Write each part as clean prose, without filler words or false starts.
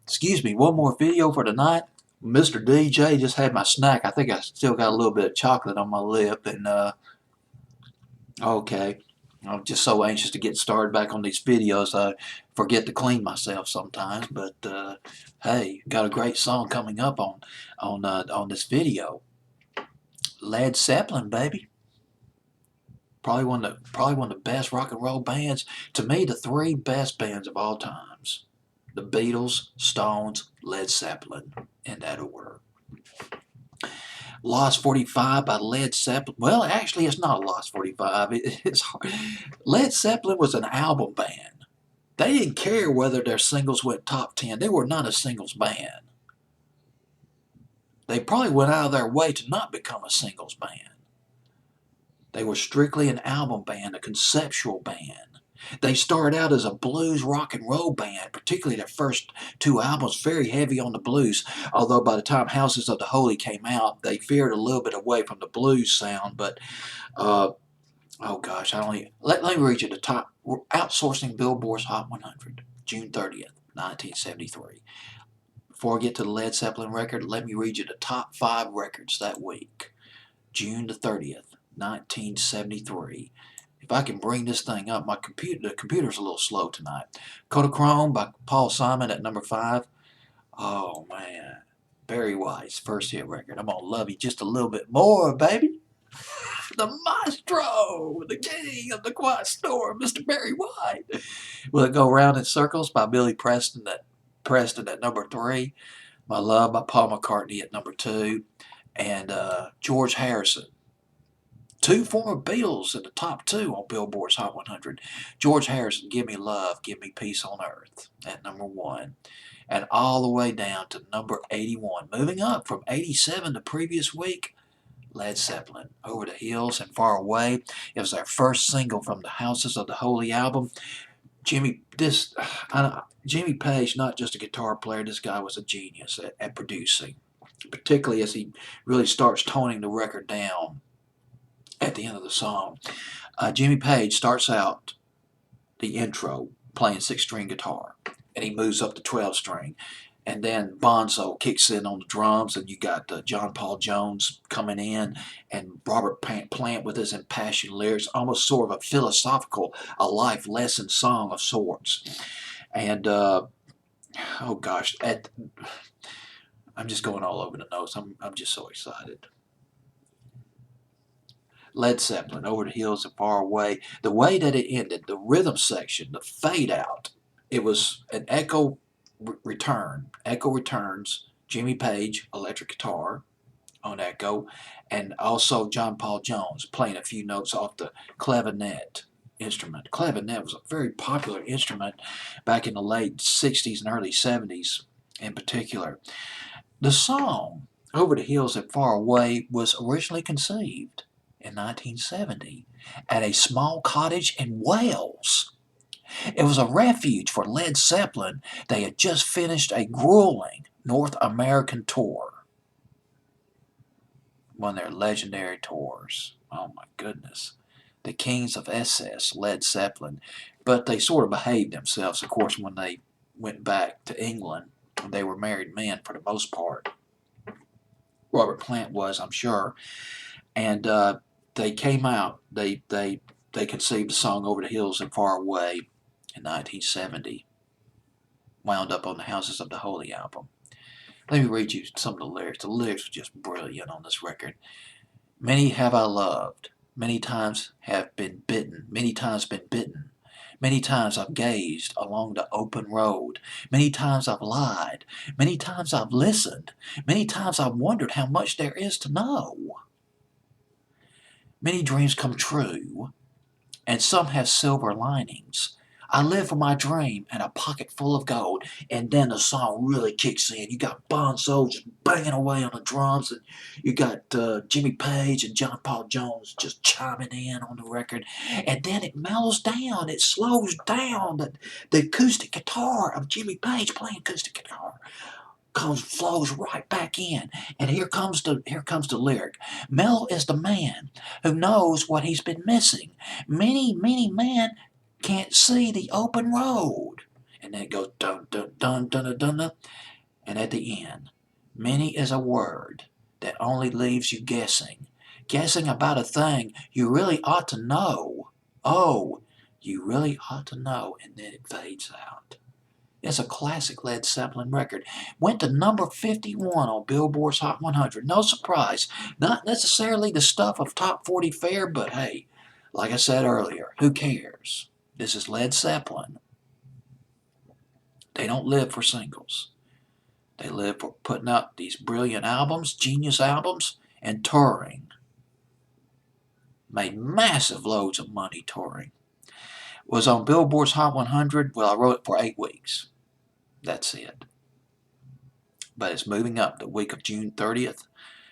Excuse me, one more video for tonight. Mr. DJ just had my snack. I think I still got a little bit of chocolate on my lip, and okay. I'm just so anxious to get started back on these videos. I forget to clean myself sometimes, but hey, got a great song coming up on this video. Led Zeppelin, baby. Probably one of the best rock and roll bands. To me, the three best bands of all times: the Beatles, Stones, Led Zeppelin, in that order. Lost 45 by Led Zeppelin. Well, actually, it's not Lost 45. It's hard. Led Zeppelin was an album band. They didn't care whether their singles went top 10. They were not a singles band. They probably went out of their way to not become a singles band. They were strictly an album band, a conceptual band. They started out as a blues rock and roll band, particularly their first two albums, very heavy on the blues. Although by the time Houses of the Holy came out, they veered a little bit away from the blues sound. But oh gosh, let me read you the top. We're outsourcing Billboard's Hot 100, June 30th, 1973. Before I get to the Led Zeppelin record, let me read you the top 5 records that week, June the 30th, 1973. If I can bring this thing up, the computer's a little slow tonight. Kodachrome by Paul Simon at number 5. Oh man, Barry White's first hit record. I'm gonna love you just a little bit more, baby. The maestro, the king of the quiet storm, Mr. Barry White. Will It Go Round in Circles by Billy Preston at number 3. My Love by Paul McCartney at number 2, and George Harrison. 2 former Beatles in the top 2 on Billboard's Hot 100. George Harrison, Give Me Love, Give Me Peace on Earth at number 1. And all the way down to number 81. Moving up from 87 the previous week, Led Zeppelin, Over the Hills and Far Away. It was their first single from the Houses of the Holy album. Jimmy Page, not just a guitar player, this guy was a genius at producing, particularly as he really starts toning the record down at the end of the song. Jimmy Page starts out the intro playing 6-string guitar, and he moves up to 12-string. And then Bonzo kicks in on the drums, and you got John Paul Jones coming in, and Robert Plant with his impassioned lyrics, almost sort of a philosophical, a life lesson song of sorts. And oh gosh, I'm just going all over the notes. I'm just so excited. Led Zeppelin, Over the Hills and Far Away. The way that it ended, the rhythm section, the fade out, it was an echo returns, Jimmy Page, electric guitar on echo, and also John Paul Jones playing a few notes off the clavinet instrument. Clavinet was a very popular instrument back in the late 60s and early 70s in particular. The song, Over the Hills and Far Away, was originally conceived in 1970 at a small cottage in Wales. It was a refuge for Led Zeppelin. They had just finished a grueling North American tour. One of their legendary tours. Oh my goodness. The Kings of SS, Led Zeppelin. But they sort of behaved themselves, of course, when they went back to England. They were married men for the most part. Robert Plant was, I'm sure. And they came out. They conceived the song Over the Hills and Far Away in 1970. Wound up on the Houses of the Holy album. Let me read you some of the lyrics. The lyrics are just brilliant on this record. Many have I loved. Many times have been bitten. Many times been bitten. Many times I've gazed along the open road. Many times I've lied. Many times I've listened. Many times I've wondered how much there is to know. Many dreams come true, and some have silver linings. I live for my dream and a pocket full of gold. And then the song really kicks in. You got Bonzo just banging away on the drums, and you got Jimmy Page and John Paul Jones just chiming in on the record. And then it mellows down. It slows down. The acoustic guitar of Jimmy Page playing acoustic guitar flows right back in. And here comes the lyric. Mel is the man who knows what he's been missing. Many men can't see the open road. And then it goes dun dun dun dun dun dun, dun. And at the end, many is a word that only leaves you guessing. Guessing about a thing you really ought to know. Oh, you really ought to know, and then it fades out. It's a classic Led Zeppelin record. Went to number 51 on Billboard's Hot 100. No surprise. Not necessarily the stuff of top 40 fare, but hey, like I said earlier, who cares? This is Led Zeppelin. They don't live for singles. They live for putting out these brilliant albums, genius albums, and touring. Made massive loads of money touring. Was on Billboard's Hot 100. Well, I wrote it for 8 weeks. That's it. But it's moving up the week of June 30th,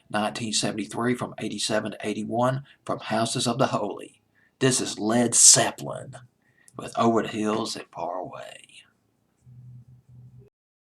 1973, from 87 to 81, from Houses of the Holy. This is Led Zeppelin with Over the Hills and Far Away.